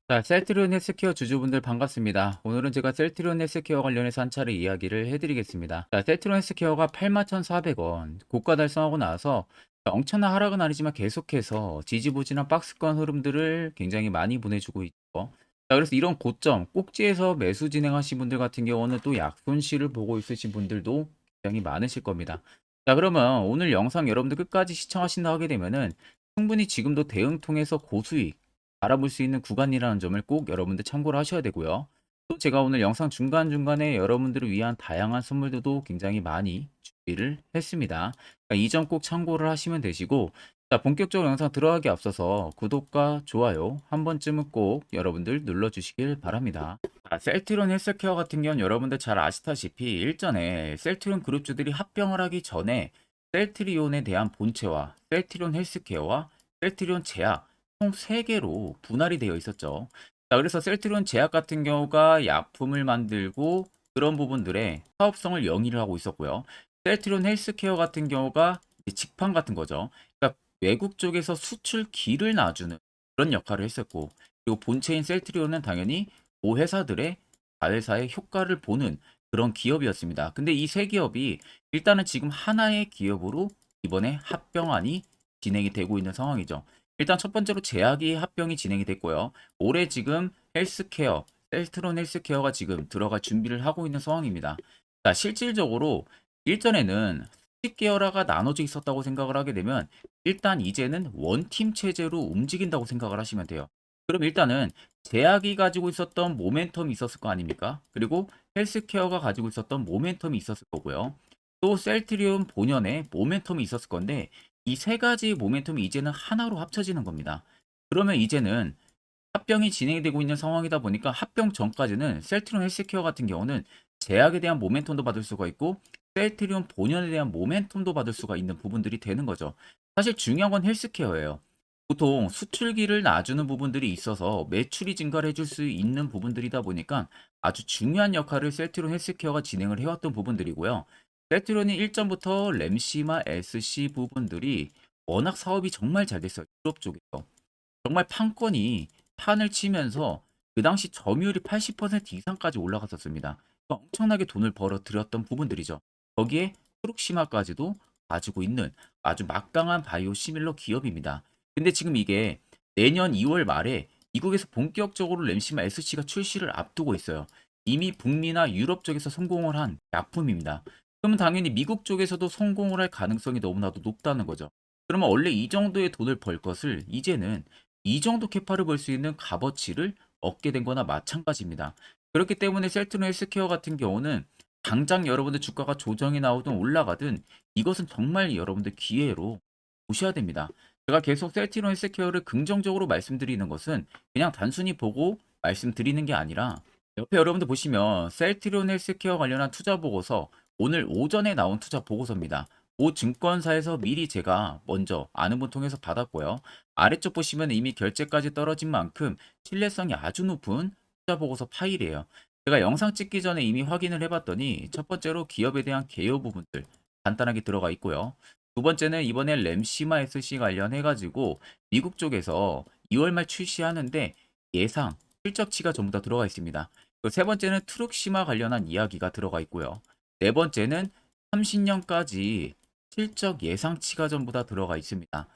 자, 셀트리온 헬스케어 주주분들 반갑습니다. 오늘은 제가 셀트리온 헬스케어 관련해서 한 차례 이야기를 해드리겠습니다. 자, 셀트리온 헬스케어가 81,400원 고가 달성하고 나서 엄청난 하락은 아니지만 계속해서 지지부진한 박스권 흐름들을 굉장히 많이 보내주고 있죠. 자, 그래서 이런 고점 꼭지에서 매수 진행하신 분들 같은 경우는 또 약손실을 보고 있으신 분들도 굉장히 많으실 겁니다. 자, 그러면 오늘 영상 여러분들 끝까지 시청하신다 하게 되면은 충분히 지금도 대응 통해서 고수익 알아볼 수 있는 구간이라는 점을 꼭 여러분들 참고를 하셔야 되고요. 또 제가 오늘 영상 중간중간에 여러분들을 위한 다양한 선물들도 굉장히 많이 준비를 했습니다. 그러니까 이 점 꼭 참고를 하시면 되시고, 자, 본격적으로 영상 들어가기 앞서서 구독과 좋아요 한 번쯤은 꼭 여러분들 눌러주시길 바랍니다. 자, 셀트리온 헬스케어 같은 경우는 여러분들 잘 아시다시피 일전에 셀트리온 그룹주들이 합병을 하기 전에 셀트리온에 대한 본체와 셀트리온 헬스케어와 셀트리온 제약 총 3개로 분할이 되어 있었죠. 자, 그래서 셀트리온 제약 같은 경우가 약품을 만들고 그런 부분들의 사업성을 영위를 하고 있었고요. 셀트리온 헬스케어 같은 경우가 이제 직판 같은 거죠. 그러니까 외국 쪽에서 수출기를 놔주는 그런 역할을 했었고, 그리고 본체인 셀트리온은 당연히 모 회사들의 자회사의 효과를 보는 그런 기업이었습니다. 근데 이 세 기업이 일단은 지금 하나의 기업으로 이번에 합병안이 진행이 되고 있는 상황이죠. 일단 첫 번째로 제약이 합병이 진행이 됐고요. 올해 지금 헬스케어, 셀트론 헬스케어가 지금 들어갈 준비를 하고 있는 상황입니다. 자, 실질적으로 일전에는 수직 계열화가 나눠져 있었다고 생각을 하게 되면 일단 이제는 원팀 체제로 움직인다고 생각을 하시면 돼요. 그럼 일단은 제약이 가지고 있었던 모멘텀이 있었을 거 아닙니까? 그리고 헬스케어가 가지고 있었던 모멘텀이 있었을 거고요. 또 셀트리온 본연의 모멘텀이 있었을 건데 이 세 가지 모멘텀이 이제는 하나로 합쳐지는 겁니다. 그러면 이제는 합병이 진행이 되고 있는 상황이다 보니까 합병 전까지는 셀트리온 헬스케어 같은 경우는 제약에 대한 모멘텀도 받을 수가 있고 셀트리온 본연에 대한 모멘텀도 받을 수가 있는 부분들이 되는 거죠. 사실 중요한 건 헬스케어예요. 보통 수출기를 놔주는 부분들이 있어서 매출이 증가를 해줄 수 있는 부분들이다 보니까 아주 중요한 역할을 셀트리온 헬스케어가 진행을 해왔던 부분들이고요. 셀트리온이 일전부터 램시마 SC 부분들이 워낙 사업이 정말 잘 됐어요. 유럽 쪽에서. 정말 판권이 판을 치면서 그 당시 점유율이 80% 이상까지 올라갔었습니다. 그러니까 엄청나게 돈을 벌어 들였던 부분들이죠. 거기에 프룩시마까지도 가지고 있는 아주 막강한 바이오 시밀러 기업입니다. 근데 지금 이게 내년 2월 말에 미국에서 본격적으로 램시마 SC가 출시를 앞두고 있어요. 이미 북미나 유럽 쪽에서 성공을 한 약품입니다. 그러면 당연히 미국 쪽에서도 성공을 할 가능성이 너무나도 높다는 거죠. 그러면 원래 이 정도의 돈을 벌 것을 이제는 이 정도 캐파를 벌 수 있는 값어치를 얻게 된 거나 마찬가지입니다. 그렇기 때문에 셀트론 헬스케어 같은 경우는 당장 여러분들 주가가 조정이 나오든 올라가든 이것은 정말 여러분들 기회로 보셔야 됩니다. 제가 계속 셀트론 헬스케어를 긍정적으로 말씀드리는 것은 그냥 단순히 보고 말씀드리는 게 아니라 옆에 여러분들 보시면 셀트리온 헬스케어 관련한 투자 보고서 오늘 오전에 나온 투자 보고서입니다. 모 증권사에서 미리 제가 먼저 아는 분 통해서 받았고요. 아래쪽 보시면 이미 결제까지 떨어진 만큼 신뢰성이 아주 높은 투자 보고서 파일이에요. 제가 영상 찍기 전에 이미 확인을 해봤더니 첫 번째로 기업에 대한 개요 부분들 간단하게 들어가 있고요. 두 번째는 이번에 램시마 SC 관련해가지고 미국 쪽에서 2월 말 출시하는데 예상 실적치가 전부 다 들어가 있습니다. 그리고 세 번째는 트룩시마 관련한 이야기가 들어가 있고요. 네 번째는 30년까지 실적 예상치가 전부 다 들어가 있습니다.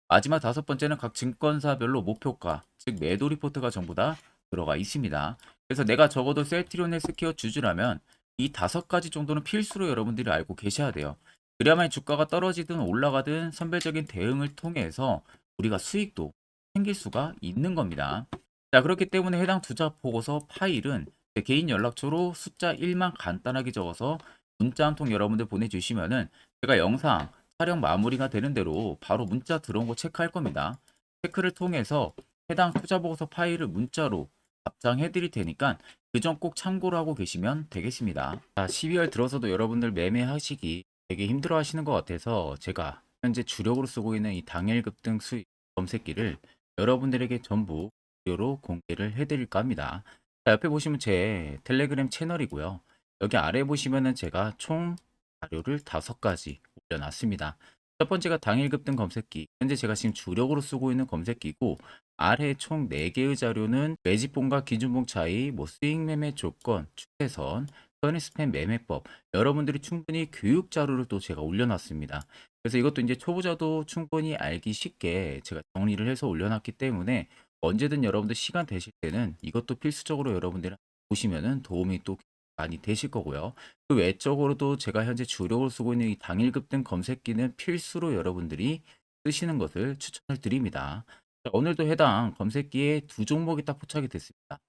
마지막 다섯 번째는 각 증권사별로 목표가, 즉 매도 리포트가 전부 다 들어가 있습니다. 그래서 내가 적어도 셀트리온 헬스케어 주주라면 이 다섯 가지 정도는 필수로 여러분들이 알고 계셔야 돼요. 그래야만 주가가 떨어지든 올라가든 선별적인 대응을 통해서 우리가 수익도 챙길 수가 있는 겁니다. 자, 그렇기 때문에 해당 투자 보고서 파일은 제 개인 연락처로 숫자 1만 간단하게 적어서 문자 한 통 여러분들 보내주시면은 제가 영상 촬영 마무리가 되는 대로 바로 문자 들어온 거 체크할 겁니다. 체크를 통해서 해당 투자 보고서 파일을 문자로 답장해 드릴 테니까 그 점 꼭 참고를 하고 계시면 되겠습니다. 자, 12월 들어서도 여러분들 매매하시기 되게 힘들어 하시는 것 같아서 제가 현재 주력으로 쓰고 있는 이 당일 급등 수익 검색기를 여러분들에게 전부 무료로 공개를 해드릴까 합니다. 자, 옆에 보시면 제 텔레그램 채널이고요. 여기 아래 보시면은 제가 총 자료를 5가지 올려놨습니다. 첫 번째가 당일 급등 검색기. 현재 제가 지금 주력으로 쓰고 있는 검색기고 아래 총 4개의 자료는 매집봉과 기준봉 차이, 뭐 수익 매매 조건, 추세선, 써니스팬 매매법, 여러분들이 충분히 교육 자료를 또 제가 올려놨습니다. 그래서 이것도 이제 초보자도 충분히 알기 쉽게 제가 정리를 해서 올려놨기 때문에 언제든 여러분들 시간 되실 때는 이것도 필수적으로 여러분들 보시면은 도움이 또 많이 되실 거고요. 그 외적으로도 제가 현재 주력으로 쓰고 있는 이 당일 급등 검색기는 필수로 여러분들이 쓰시는 것을 추천을 드립니다. 자, 오늘도 해당 검색기에 두 종목이 딱 포착이 됐습니다.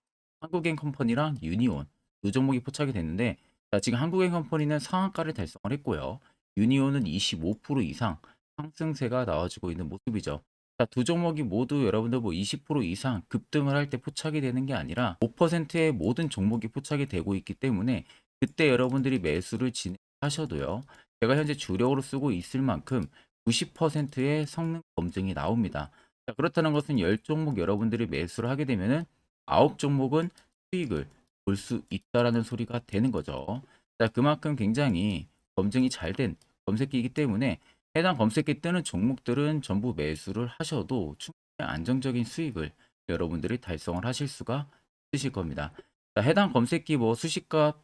한국앤컴퍼니랑 유니온 두 종목이 포착이 됐는데, 자, 지금 한국앤컴퍼니는 상한가를 달성을 했고요. 유니온은 25% 이상 상승세가 나와주고 있는 모습이죠. 자, 두 종목이 모두 여러분들 뭐 20% 이상 급등을 할 때 포착이 되는 게 아니라 5%의 모든 종목이 포착이 되고 있기 때문에 그때 여러분들이 매수를 진행하셔도요. 제가 현재 주력으로 쓰고 있을 만큼 90%의 성능 검증이 나옵니다. 자, 그렇다는 것은 10종목 여러분들이 매수를 하게 되면은 9종목은 수익을 볼 수 있다라는 소리가 되는 거죠. 자, 그만큼 굉장히 검증이 잘 된 검색기이기 때문에 해당 검색기 뜨는 종목들은 전부 매수를 하셔도 충분히 안정적인 수익을 여러분들이 달성을 하실 수가 있으실 겁니다. 자, 해당 검색기 뭐 수식값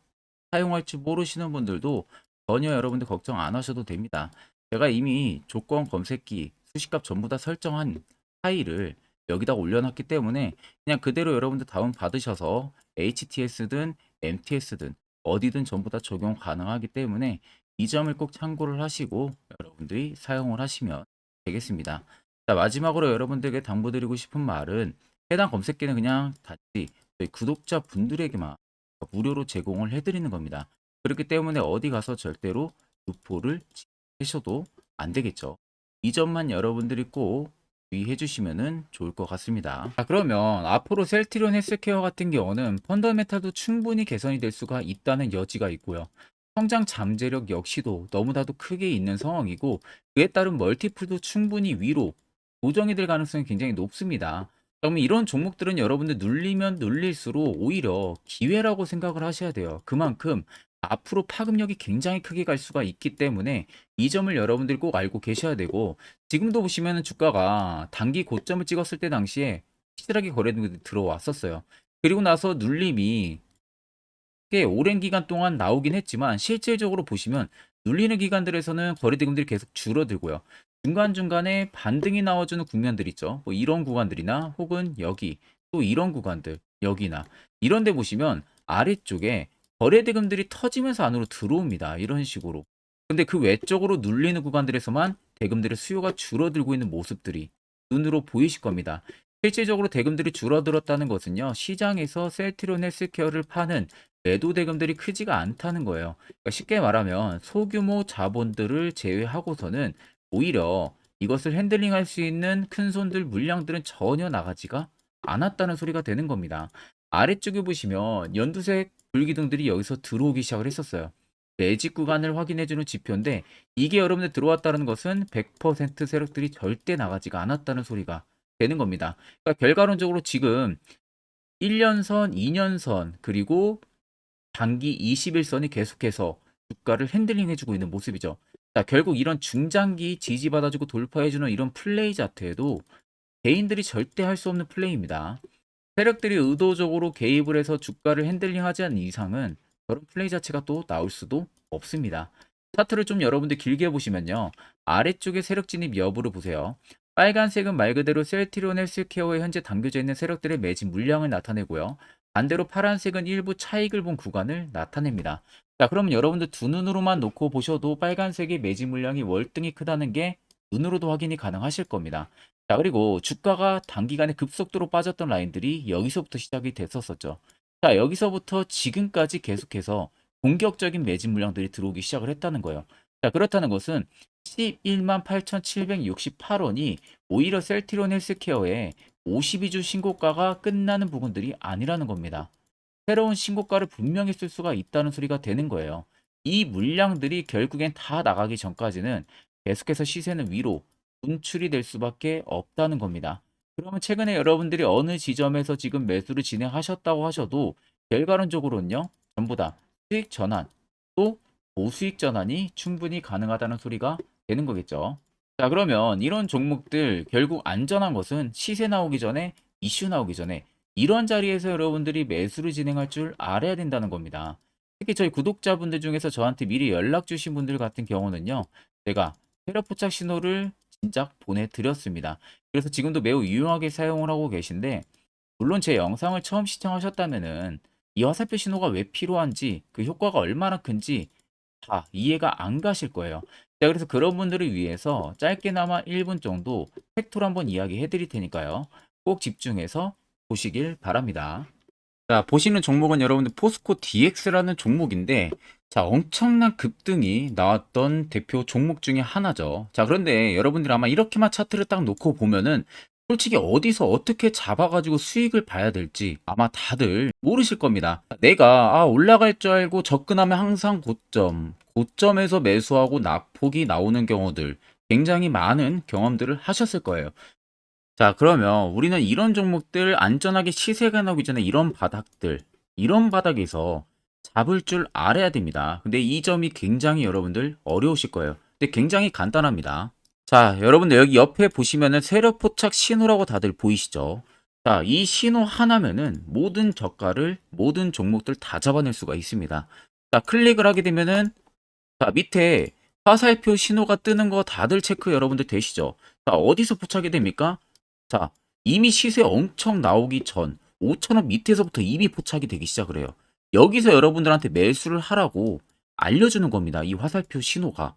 사용할지 모르시는 분들도 전혀 여러분들 걱정 안 하셔도 됩니다. 제가 이미 조건 검색기 수식값 전부 다 설정한 파일을 여기다 올려놨기 때문에 그냥 그대로 여러분들 다운 받으셔서 HTS든 MTS든 어디든 전부 다 적용 가능하기 때문에 이 점을 꼭 참고를 하시고 여러분들이 사용을 하시면 되겠습니다. 자, 마지막으로 여러분들에게 당부드리고 싶은 말은 해당 검색기는 그냥 단지 저희 구독자 분들에게만 무료로 제공을 해드리는 겁니다. 그렇기 때문에 어디 가서 절대로 유포를 하셔도 안 되겠죠. 이 점만 여러분들이 꼭 주의해 주시면 좋을 것 같습니다. 자, 그러면 앞으로 셀트리온 헬스케어 같은 경우는 펀더멘탈도 충분히 개선이 될 수가 있다는 여지가 있고요. 성장 잠재력 역시도 너무나도 크게 있는 상황이고 그에 따른 멀티플도 충분히 위로 조정이 될 가능성이 굉장히 높습니다. 그러면 이런 종목들은 여러분들 눌리면 눌릴수록 오히려 기회라고 생각을 하셔야 돼요. 그만큼 앞으로 파급력이 굉장히 크게 갈 수가 있기 때문에 이 점을 여러분들이 꼭 알고 계셔야 되고, 지금도 보시면은 주가가 단기 고점을 찍었을 때 당시에 확실하게 거래들이 들어왔었어요. 그리고 나서 눌림이 꽤 오랜 기간 동안 나오긴 했지만 실질적으로 보시면 눌리는 기간들에서는 거래 대금들이 계속 줄어들고요. 중간중간에 반등이 나와주는 국면들 있죠. 뭐 이런 구간들이나 혹은 여기 또 이런 구간들 여기나 이런 데 보시면 아래쪽에 거래 대금들이 터지면서 안으로 들어옵니다. 이런 식으로. 근데 그 외적으로 눌리는 구간들에서만 대금들의 수요가 줄어들고 있는 모습들이 눈으로 보이실 겁니다. 실질적으로 대금들이 줄어들었다는 것은요, 시장에서 셀트리온 헬스케어를 파는 매도 대금들이 크지가 않다는 거예요. 그러니까 쉽게 말하면 소규모 자본들을 제외하고서는 오히려 이것을 핸들링할 수 있는 큰 손들 물량들은 전혀 나가지가 않았다는 소리가 되는 겁니다. 아래쪽에 보시면 연두색 불기둥들이 여기서 들어오기 시작을 했었어요. 매직 구간을 확인해주는 지표인데 이게 여러분들 들어왔다는 것은 100% 세력들이 절대 나가지가 않았다는 소리가 되는 겁니다. 그러니까 결과론적으로 지금 1년선, 2년선, 그리고 단기 21선이 계속해서 주가를 핸들링 해주고 있는 모습이죠. 자, 결국 이런 중장기 지지받아주고 돌파해주는 이런 플레이 자체도 개인들이 절대 할 수 없는 플레이입니다. 세력들이 의도적으로 개입을 해서 주가를 핸들링하지 않는 이상은 저런 플레이 자체가 또 나올 수도 없습니다. 차트를 좀 여러분들 길게 보시면요. 아래쪽에 세력 진입 여부를 보세요. 빨간색은 말 그대로 셀트리온 헬스케어에 현재 담겨져 있는 세력들의 매집 물량을 나타내고요. 반대로 파란색은 일부 차익을 본 구간을 나타냅니다. 자, 그러면 여러분들 두 눈으로만 놓고 보셔도 빨간색의 매집 물량이 월등히 크다는 게 눈으로도 확인이 가능하실 겁니다. 자, 그리고 주가가 단기간에 급속도로 빠졌던 라인들이 여기서부터 시작이 됐었었죠. 자, 여기서부터 지금까지 계속해서 공격적인 매집 물량들이 들어오기 시작을 했다는 거예요. 자, 그렇다는 것은 11만 8,768원이 오히려 셀트리온 헬스케어의 52주 신고가가 끝나는 부분들이 아니라는 겁니다. 새로운 신고가를 분명히 쓸 수가 있다는 소리가 되는 거예요. 이 물량들이 결국엔 다 나가기 전까지는 계속해서 시세는 위로 분출이 될 수밖에 없다는 겁니다. 그러면 최근에 여러분들이 어느 지점에서 지금 매수를 진행하셨다고 하셔도 결과론적으로는요, 전부 다 수익 전환 또 고수익 전환이 충분히 가능하다는 소리가 되는 거겠죠. 자, 그러면 이런 종목들 결국 안전한 것은 시세 나오기 전에, 이슈 나오기 전에 이런 자리에서 여러분들이 매수를 진행할 줄 알아야 된다는 겁니다. 특히 저희 구독자분들 중에서 저한테 미리 연락 주신 분들 같은 경우는요, 제가 테러 포착 신호를 진작 보내드렸습니다. 그래서 지금도 매우 유용하게 사용을 하고 계신데, 물론 제 영상을 처음 시청하셨다면은 이 화살표 신호가 왜 필요한지, 그 효과가 얼마나 큰지 다 이해가 안 가실 거예요. 자, 그래서 그런 분들을 위해서 짧게나마 1분 정도 팩토를 한번 이야기해 드릴 테니까요. 꼭 집중해서 보시길 바랍니다. 자, 보시는 종목은 여러분들 포스코 DX라는 종목인데, 자, 엄청난 급등이 나왔던 대표 종목 중에 하나죠. 자, 그런데 여러분들 아마 이렇게만 차트를 딱 놓고 보면은 솔직히 어디서 어떻게 잡아가지고 수익을 봐야 될지 아마 다들 모르실 겁니다. 내가 올라갈 줄 알고 접근하면 항상 고점에서 매수하고 낙폭이 나오는 경우들 굉장히 많은 경험들을 하셨을 거예요. 자, 그러면 우리는 이런 종목들 안전하게 시세가 나오기 전에 이런 바닥에서 잡을 줄 알아야 됩니다. 근데 이 점이 굉장히 여러분들 어려우실 거예요. 근데 굉장히 간단합니다. 자, 여러분들 여기 옆에 보시면은 세력 포착 신호라고 다들 보이시죠? 자, 이 신호 하나면은 모든 저가를, 모든 종목들 다 잡아낼 수가 있습니다. 자, 클릭을 하게 되면은, 자, 밑에 화살표 신호가 뜨는 거 다들 체크 여러분들 되시죠? 자, 어디서 포착이 됩니까? 자, 이미 시세 엄청 나오기 전 5,000원 밑에서부터 이미 포착이 되기 시작을 해요. 여기서 여러분들한테 매수를 하라고 알려주는 겁니다. 이 화살표 신호가.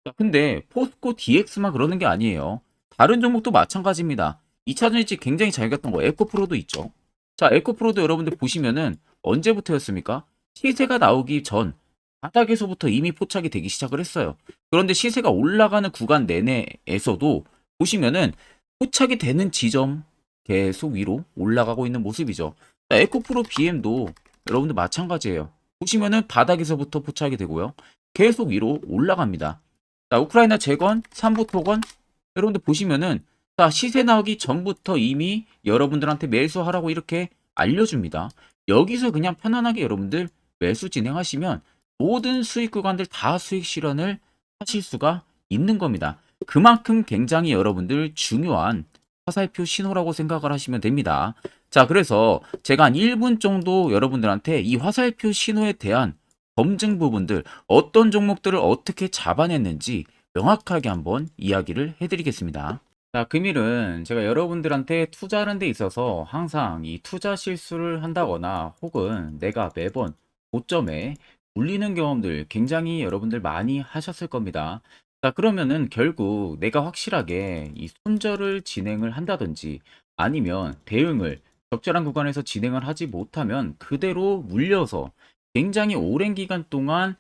자, 근데 포스코 DX만 그러는 게 아니에요. 다른 종목도 마찬가지입니다. 2차전 일찍 굉장히 잘 갔던 거 에코프로도 있죠. 자, 에코프로도 여러분들 보시면은 언제부터였습니까? 시세가 나오기 전 바닥에서부터 이미 포착이 되기 시작을 했어요. 그런데 시세가 올라가는 구간 내내에서도 보시면은 포착이 되는 지점 계속 위로 올라가고 있는 모습이죠. 자, 에코프로 BM도 여러분들 마찬가지예요. 보시면은 바닥에서부터 포착이 되고요. 계속 위로 올라갑니다. 자, 우크라이나 재건, 삼부 토건 여러분들 보시면은 자, 시세 나오기 전부터 이미 여러분들한테 매수하라고 이렇게 알려줍니다. 여기서 그냥 편안하게 여러분들 매수 진행하시면 모든 수익 구간들 다 수익 실현을 하실 수가 있는 겁니다. 그만큼 굉장히 여러분들 중요한 화살표 신호라고 생각을 하시면 됩니다. 자, 그래서 제가 한 1분 정도 여러분들한테 이 화살표 신호에 대한 검증 부분들, 어떤 종목들을 어떻게 잡아냈는지 명확하게 한번 이야기를 해드리겠습니다. 자, 금일은 제가 여러분들한테 투자하는 데 있어서 항상 이 투자 실수를 한다거나 혹은 내가 매번 고점에 물리는 경험들 굉장히 여러분들 많이 하셨을 겁니다. 자, 그러면은 결국 내가 확실하게 이 손절을 진행을 한다든지 아니면 대응을 적절한 구간에서 진행을 하지 못하면 그대로 물려서 굉장히 오랜 기간 동안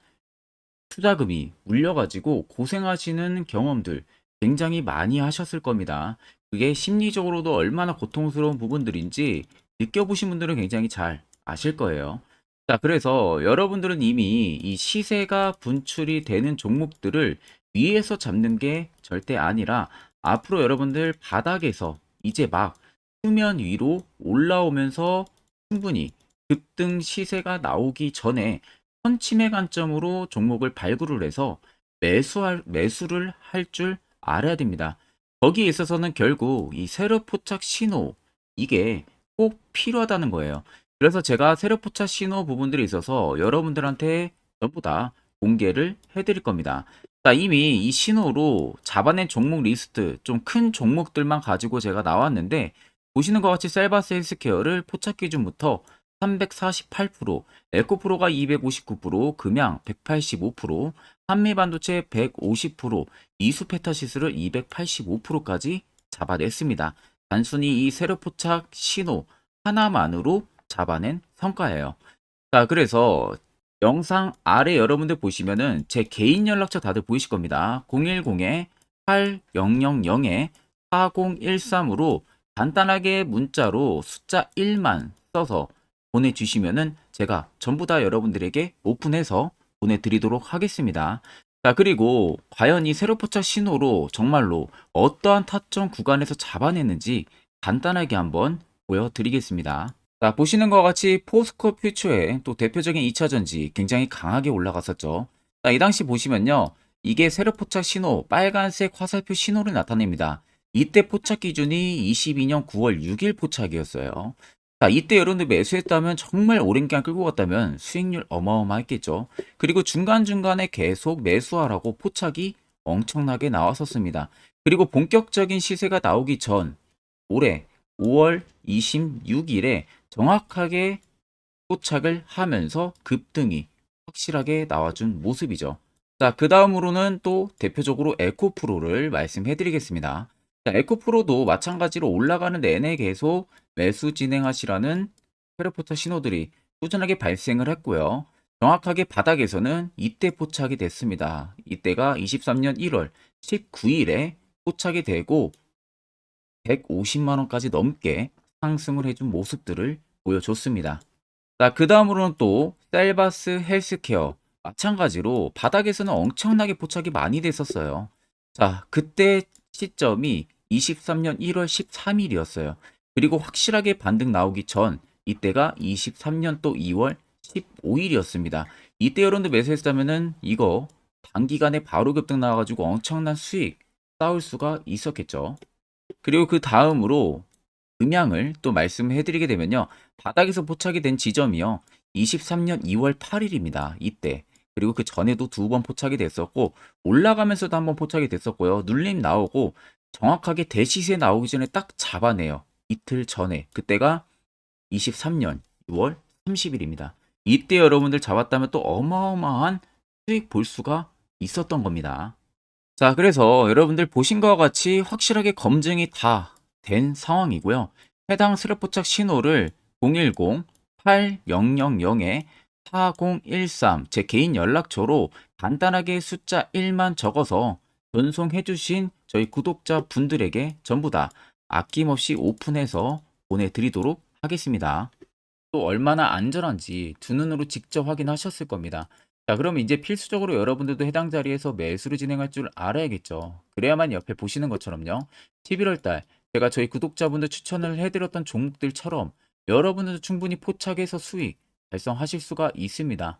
투자금이 물려가지고 고생하시는 경험들 굉장히 많이 하셨을 겁니다. 그게 심리적으로도 얼마나 고통스러운 부분들인지 느껴보신 분들은 굉장히 잘 아실 거예요. 자, 그래서 여러분들은 이미 이 시세가 분출이 되는 종목들을 위에서 잡는 게 절대 아니라 앞으로 여러분들 바닥에서 이제 막 수면 위로 올라오면서 충분히 급등 시세가 나오기 전에 선침해 관점으로 종목을 발굴을 해서 매수를 할 줄 알아야 됩니다. 거기에 있어서는 결국 이 세력 포착 신호 이게 꼭 필요하다는 거예요. 그래서 제가 세력 포착 신호 부분들이 있어서 여러분들한테 전부 다 공개를 해드릴 겁니다. 자, 이미 이 신호로 잡아낸 종목 리스트 좀 큰 종목들만 가지고 제가 나왔는데 보시는 것 같이 셀바스 헬스케어를 포착 기준부터 348%, 에코프로가 259%, 금양 185%, 한미반도체 150%, 이수페타시스를 285%까지 잡아냈습니다. 단순히 이 세력포착 신호 하나만으로 잡아낸 성과예요. 자, 그래서 영상 아래 여러분들 보시면은 제 개인 연락처 다들 보이실 겁니다. 010-8000-4013으로 간단하게 문자로 숫자 1만 써서 보내주시면은 제가 전부 다 여러분들에게 오픈해서 보내드리도록 하겠습니다. 자, 그리고 과연 이 세로포착 신호로 정말로 어떠한 타점 구간에서 잡아냈는지 간단하게 한번 보여드리겠습니다. 자, 보시는 것 같이 포스코 퓨처의 또 대표적인 2차전지 굉장히 강하게 올라갔었죠. 자, 이 당시 보시면요. 이게 세력 포착 신호, 빨간색 화살표 신호를 나타냅니다. 이때 포착 기준이 22년 9월 6일 포착이었어요. 자, 이때 여러분들 매수했다면 정말 오랜 기간 끌고 갔다면 수익률 어마어마했겠죠. 그리고 중간중간에 계속 매수하라고 포착이 엄청나게 나왔었습니다. 그리고 본격적인 시세가 나오기 전 올해 5월 26일에 정확하게 포착을 하면서 급등이 확실하게 나와준 모습이죠. 자, 그 다음으로는 또 대표적으로 에코프로를 말씀해 드리겠습니다. 자, 에코프로도 마찬가지로 올라가는 내내 계속 매수 진행하시라는 페르포터 신호들이 꾸준하게 발생을 했고요. 정확하게 바닥에서는 이때 포착이 됐습니다. 이때가 23년 1월 19일에 포착이 되고 150만 원까지 넘게 상승을 해준 모습들을 보여줬습니다. 자, 그 다음으로는 또 셀바스 헬스케어 마찬가지로 바닥에서는 엄청나게 포착이 많이 됐었어요. 자, 그때 시점이 23년 1월 13일이었어요. 그리고 확실하게 반등 나오기 전 이때가 23년 또 2월 15일이었습니다. 이때 여러분들 매수했다면은 이거 단기간에 바로 급등 나와가지고 엄청난 수익 쌓을 수가 있었겠죠. 그리고 그 다음으로 음향을 또 말씀해 드리게 되면요. 바닥에서 포착이 된 지점이요. 23년 2월 8일입니다. 이때. 그리고 그 전에도 두 번 포착이 됐었고 올라가면서도 한번 포착이 됐었고요. 눌림 나오고 정확하게 대시세 나오기 전에 딱 잡아내요. 이틀 전에. 그때가 23년 6월 30일입니다. 이때 여러분들 잡았다면 또 어마어마한 수익 볼 수가 있었던 겁니다. 자, 그래서 여러분들 보신 것과 같이 확실하게 검증이 다 된 상황이고요. 해당 스랩 포착 신호를 010-8000-4013 제 개인 연락처로 간단하게 숫자 1만 적어서 전송해 주신 저희 구독자 분들에게 전부 다 아낌없이 오픈해서 보내드리도록 하겠습니다. 또 얼마나 안전한지 두 눈으로 직접 확인하셨을 겁니다. 자, 그럼 이제 필수적으로 여러분들도 해당 자리에서 매수를 진행할 줄 알아야겠죠. 그래야만 옆에 보시는 것처럼요. 11월 달 제가 저희 구독자분들 추천을 해드렸던 종목들처럼 여러분들도 충분히 포착해서 수익 달성하실 수가 있습니다.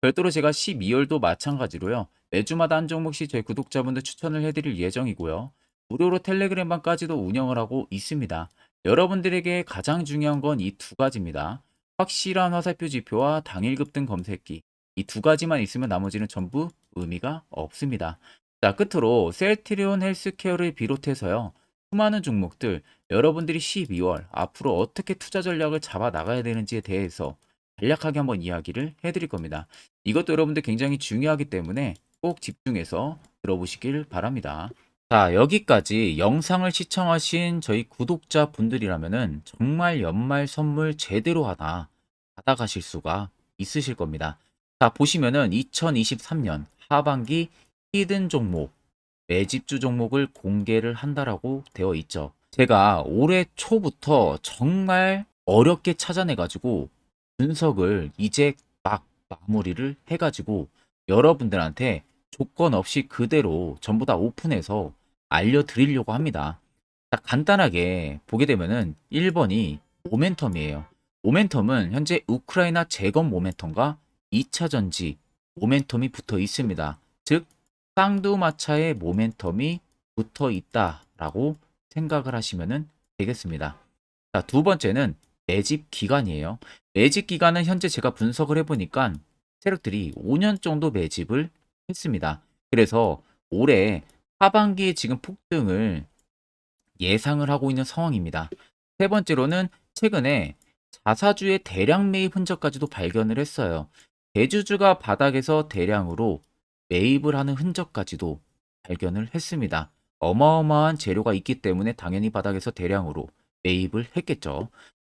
별도로 제가 12월도 마찬가지로요. 매주마다 한 종목씩 저희 구독자분들 추천을 해드릴 예정이고요. 무료로 텔레그램방까지도 운영을 하고 있습니다. 여러분들에게 가장 중요한 건 이 두 가지입니다. 확실한 화살표 지표와 당일 급등 검색기. 이 두 가지만 있으면 나머지는 전부 의미가 없습니다. 자, 끝으로 셀트리온 헬스케어를 비롯해서요. 수많은 종목들 여러분들이 12월 앞으로 어떻게 투자 전략을 잡아 나가야 되는지에 대해서 간략하게 한번 이야기를 해드릴 겁니다. 이것도 여러분들 굉장히 중요하기 때문에 꼭 집중해서 들어보시길 바랍니다. 자, 여기까지 영상을 시청하신 저희 구독자 분들이라면은 정말 연말 선물 제대로 하나 받아가실 수가 있으실 겁니다. 자, 보시면은 2023년 하반기 히든 종목, 매집주 종목을 공개를 한다라고 되어 있죠. 제가 올해 초부터 정말 어렵게 찾아내가지고 분석을 이제 막 마무리를 해가지고 여러분들한테 조건 없이 그대로 전부 다 오픈해서 알려드리려고 합니다. 자, 간단하게 보게 되면은 1번이 모멘텀이에요. 모멘텀은 현재 우크라이나 재건 모멘텀과 2차 전지 모멘텀이 붙어 있습니다. 즉 쌍두마차의 모멘텀이 붙어 있다라고 생각을 하시면 되겠습니다. 자, 두 번째는 매집 기간이에요. 매집 기간은 현재 제가 분석을 해보니까 세력들이 5년 정도 매집을 했습니다. 그래서 올해 하반기에 지금 폭등을 예상을 하고 있는 상황입니다. 세 번째로는 최근에 자사주의 대량 매입 흔적까지도 발견을 했어요. 대주주가 바닥에서 대량으로 매입을 하는 흔적까지도 발견을 했습니다. 어마어마한 재료가 있기 때문에 당연히 바닥에서 대량으로 매입을 했겠죠.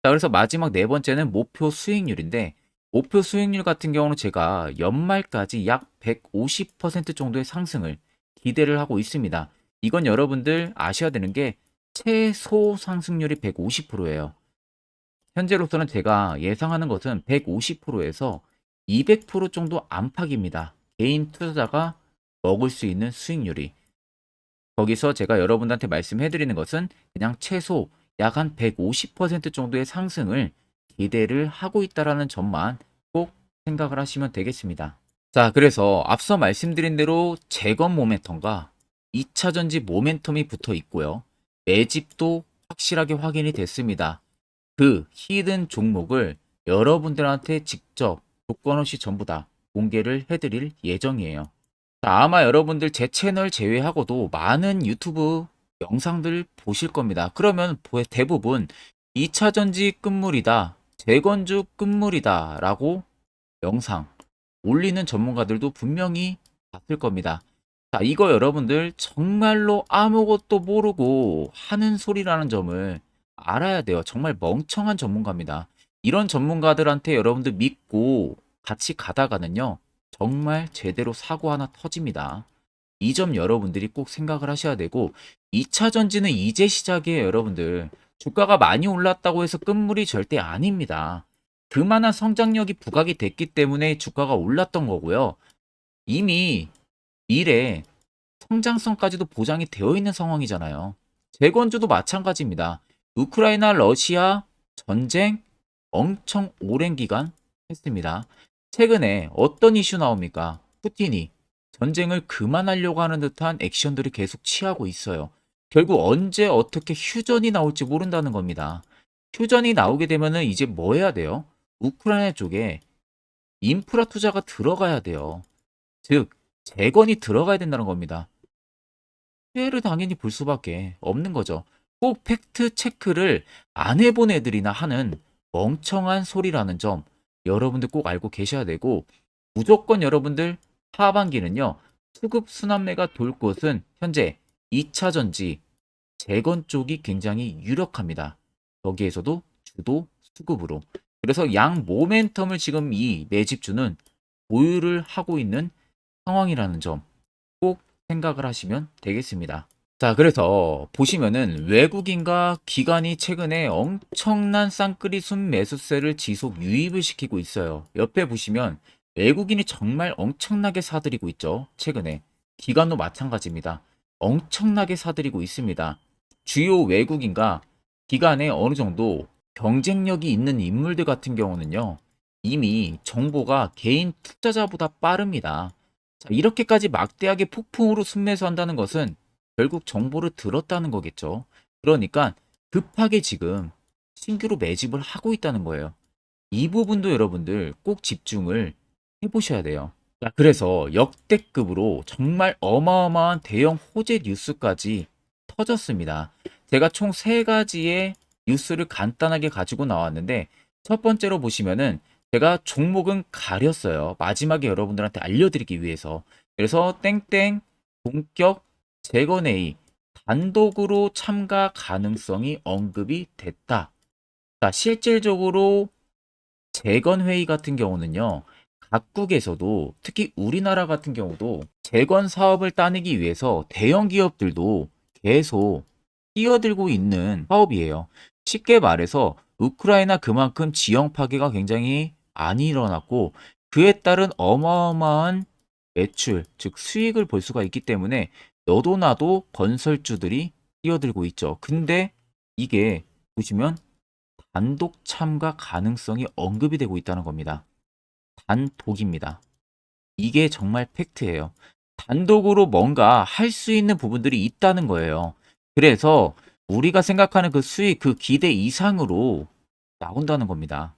자, 그래서 마지막 네 번째는 목표 수익률인데 목표 수익률 같은 경우는 제가 연말까지 약 150% 정도의 상승을 기대를 하고 있습니다. 이건 여러분들 아셔야 되는 게 최소 상승률이 150%예요. 현재로서는 제가 예상하는 것은 150%에서 200% 정도 안팎입니다. 개인 투자자가 먹을 수 있는 수익률이. 거기서 제가 여러분들한테 말씀해 드리는 것은 그냥 최소 약 한 150% 정도의 상승을 기대를 하고 있다라는 점만 꼭 생각을 하시면 되겠습니다. 자, 그래서 앞서 말씀드린 대로 재건 모멘텀과 2차 전지 모멘텀이 붙어 있고요. 매집도 확실하게 확인이 됐습니다. 그 히든 종목을 여러분들한테 직접 조건 없이 전부 다 공개를 해드릴 예정이에요. 자, 아마 여러분들 제 채널 제외하고도 많은 유튜브 영상들 보실 겁니다. 그러면 대부분 2차 전지 끝물이다, 재건주 끝물이다 라고 영상 올리는 전문가들도 분명히 봤을 겁니다. 자, 이거 여러분들 정말로 아무것도 모르고 하는 소리라는 점을 알아야 돼요. 정말 멍청한 전문가입니다. 이런 전문가들한테 여러분들 믿고 같이 가다가는요, 정말 제대로 사고 하나 터집니다. 이 점 여러분들이 꼭 생각을 하셔야 되고, 2차 전지는 이제 시작이에요, 여러분들. 주가가 많이 올랐다고 해서 끝물이 절대 아닙니다. 그만한 성장력이 부각이 됐기 때문에 주가가 올랐던 거고요. 이미 미래 성장성까지도 보장이 되어 있는 상황이잖아요. 재건주도 마찬가지입니다. 우크라이나 러시아 전쟁 엄청 오랜 기간 했습니다. 최근에 어떤 이슈 나옵니까? 푸틴이 전쟁을 그만하려고 하는 듯한 액션들을 계속 취하고 있어요. 결국 언제 어떻게 휴전이 나올지 모른다는 겁니다. 휴전이 나오게 되면은 이제 뭐 해야 돼요? 우크라이나 쪽에 인프라 투자가 들어가야 돼요. 즉, 재건이 들어가야 된다는 겁니다. 피해를 당연히 볼 수밖에 없는 거죠. 꼭 팩트 체크를 안 해본 애들이나 하는 멍청한 소리라는 점 여러분들 꼭 알고 계셔야 되고, 무조건 여러분들 하반기는요, 수급 순환매가 돌 곳은 현재 2차 전지 재건 쪽이 굉장히 유력합니다. 거기에서도 주도 수급으로. 그래서 양 모멘텀을 지금 이 매집주는 보유를 하고 있는 상황이라는 점 꼭 생각을 하시면 되겠습니다. 자, 그래서 보시면은 외국인과 기관이 최근에 엄청난 쌍끌이 순매수세를 지속 유입을 시키고 있어요. 옆에 보시면 외국인이 정말 엄청나게 사들이고 있죠. 최근에. 기관도 마찬가지입니다. 엄청나게 사들이고 있습니다. 주요 외국인과 기관에 어느 정도 경쟁력이 있는 인물들 같은 경우는요, 이미 정보가 개인 투자자보다 빠릅니다. 자, 이렇게까지 막대하게 폭풍으로 순매수한다는 것은 결국 정보를 들었다는 거겠죠. 그러니까 급하게 지금 신규로 매집을 하고 있다는 거예요. 이 부분도 여러분들 꼭 집중을 해보셔야 돼요. 자, 그래서 역대급으로 정말 어마어마한 대형 호재 뉴스까지 터졌습니다. 제가 총 세 가지의 뉴스를 간단하게 가지고 나왔는데, 첫 번째로 보시면은 제가 종목은 가렸어요. 마지막에 여러분들한테 알려드리기 위해서. 그래서 땡땡 본격 재건회의 단독으로 참가 가능성이 언급이 됐다. 자, 실질적으로 재건회의 같은 경우는요, 각국에서도 특히 우리나라 같은 경우도 재건 사업을 따내기 위해서 대형 기업들도 계속 뛰어들고 있는 사업이에요. 쉽게 말해서 우크라이나 그만큼 지형 파괴가 굉장히 많이 일어났고, 그에 따른 어마어마한 매출, 즉 수익을 볼 수가 있기 때문에 너도 나도 건설주들이 뛰어들고 있죠. 근데 이게 보시면 단독 참가 가능성이 언급이 되고 있다는 겁니다. 단독입니다. 이게 정말 팩트예요. 단독으로 뭔가 할 수 있는 부분들이 있다는 거예요. 그래서 우리가 생각하는 그 수익, 그 기대 이상으로 나온다는 겁니다.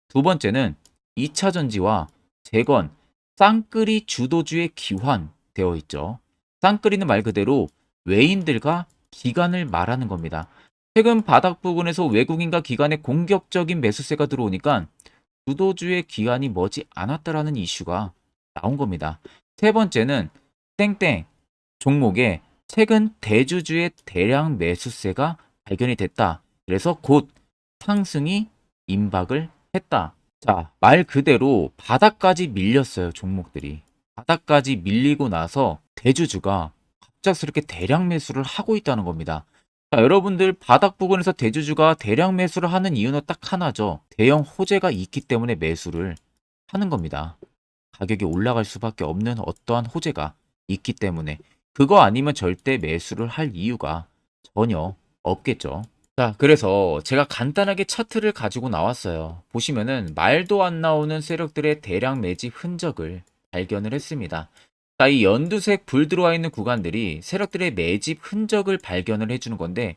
두 번째는 2차 전지와 재건, 쌍끌이 주도주의 기환되어 있죠. 쌍끌이는 말 그대로 외인들과 기관을 말하는 겁니다. 최근 바닥 부근에서 외국인과 기관의 공격적인 매수세가 들어오니까 주도주의 기관이 머지 않았다라는 이슈가 나온 겁니다. 세 번째는 땡땡 종목에 최근 대주주의 대량 매수세가 발견이 됐다. 그래서 곧 상승이 임박을 했다. 자, 말 그대로 바닥까지 밀렸어요, 종목들이. 바닥까지 밀리고 나서 대주주가 갑작스럽게 대량 매수를 하고 있다는 겁니다. 자, 여러분들 바닥 부근에서 대주주가 대량 매수를 하는 이유는 딱 하나죠. 대형 호재가 있기 때문에 매수를 하는 겁니다. 가격이 올라갈 수밖에 없는 어떠한 호재가 있기 때문에. 그거 아니면 절대 매수를 할 이유가 전혀 없겠죠. 자, 그래서 제가 간단하게 차트를 가지고 나왔어요. 보시면은 말도 안 나오는 세력들의 대량 매집 흔적을 발견을 했습니다. 자, 이 연두색 불 들어와 있는 구간들이 세력들의 매집 흔적을 발견을 해주는 건데,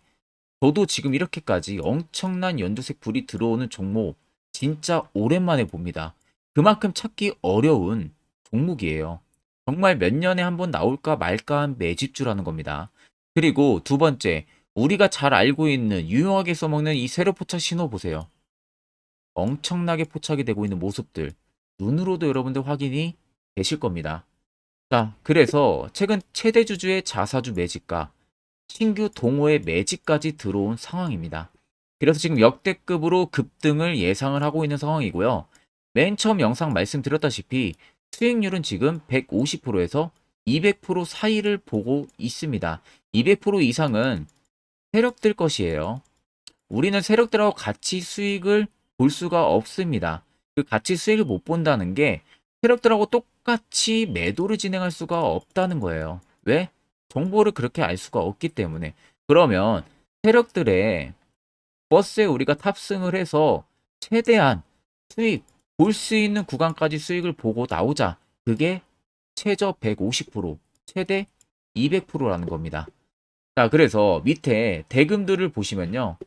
저도 지금 이렇게까지 엄청난 연두색 불이 들어오는 종목 진짜 오랜만에 봅니다. 그만큼 찾기 어려운 종목이에요. 정말 몇 년에 한 번 나올까 말까 한 매집주라는 겁니다. 그리고 두 번째, 우리가 잘 알고 있는 유용하게 써먹는 이 세로 포착 신호 보세요. 엄청나게 포착이 되고 있는 모습들 눈으로도 여러분들 확인이 되실 겁니다. 자, 그래서 최근 최대 주주의 자사주 매집과 신규 동호회 매집까지 들어온 상황입니다. 그래서 지금 역대급으로 급등을 예상을 하고 있는 상황이고요. 맨 처음 영상 말씀드렸다시피 수익률은 지금 150%에서 200% 사이를 보고 있습니다. 200% 이상은 세력들 것이에요. 우리는 세력들하고 같이 수익을 볼 수가 없습니다. 그 같이 수익을 못 본다는 게 세력들하고 똑같이 매도를 진행할 수가 없다는 거예요. 왜? 정보를 그렇게 알 수가 없기 때문에. 그러면 세력들의 버스에 우리가 탑승을 해서 최대한 수익 볼 수 있는 구간까지 수익을 보고 나오자. 그게 최저 150%, 최대 200%라는 겁니다. 자, 그래서 밑에 대금들을 보시면요.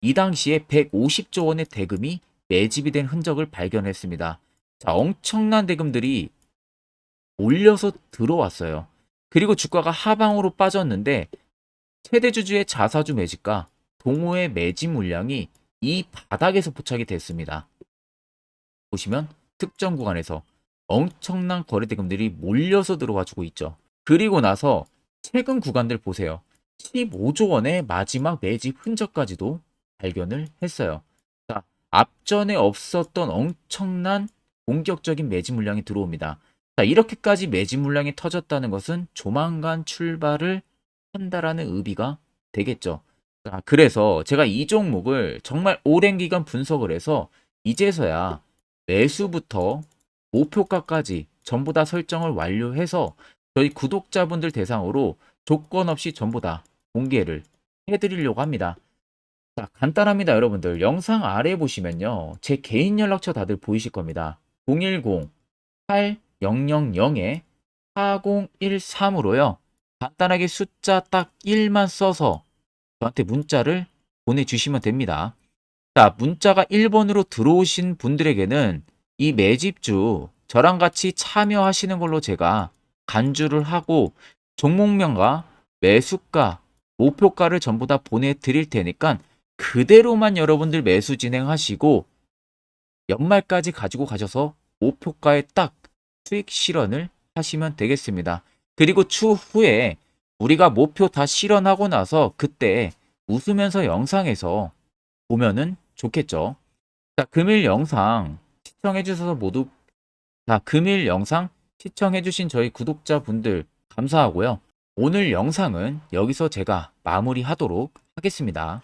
이 당시에 150조 원의 대금이 매집이 된 흔적을 발견했습니다. 자, 엄청난 대금들이 몰려서 들어왔어요. 그리고 주가가 하방으로 빠졌는데 최대 주주의 자사주 매집과 동호회 매집 물량이 이 바닥에서 포착이 됐습니다. 보시면 특정 구간에서 엄청난 거래 대금들이 몰려서 들어와주고 있죠. 그리고 나서 최근 구간들 보세요. 15조 원의 마지막 매집 흔적까지도 발견을 했어요. 자, 앞전에 없었던 엄청난 공격적인 매집 물량이 들어옵니다. 자, 이렇게까지 매집 물량이 터졌다는 것은 조만간 출발을 한다라는 의미가 되겠죠. 자, 그래서 제가 이 종목을 정말 오랜 기간 분석을 해서 이제서야 매수부터 목표가까지 전부 다 설정을 완료해서 저희 구독자분들 대상으로 조건 없이 전부 다 공개를 해드리려고 합니다. 자, 간단합니다, 여러분들. 영상 아래 보시면요. 제 개인 연락처 다들 보이실 겁니다. 010-8013-4013으로요. 간단하게 숫자 딱 1만 써서 저한테 문자를 보내주시면 됩니다. 자, 문자가 1번으로 들어오신 분들에게는 이 매집주 저랑 같이 참여하시는 걸로 제가 간주를 하고 종목명과 매수가, 목표가를 전부 다 보내드릴 테니까 그대로만 여러분들 매수 진행하시고 연말까지 가지고 가셔서 목표가에 딱 수익 실현을 하시면 되겠습니다. 그리고 추후에 우리가 목표 다 실현하고 나서 그때 웃으면서 영상에서 보면은 좋겠죠. 자, 금일 영상 시청해주셔서 모두 금일 영상 시청해주신 저희 구독자분들 감사하고요. 오늘 영상은 여기서 제가 마무리하도록 하겠습니다.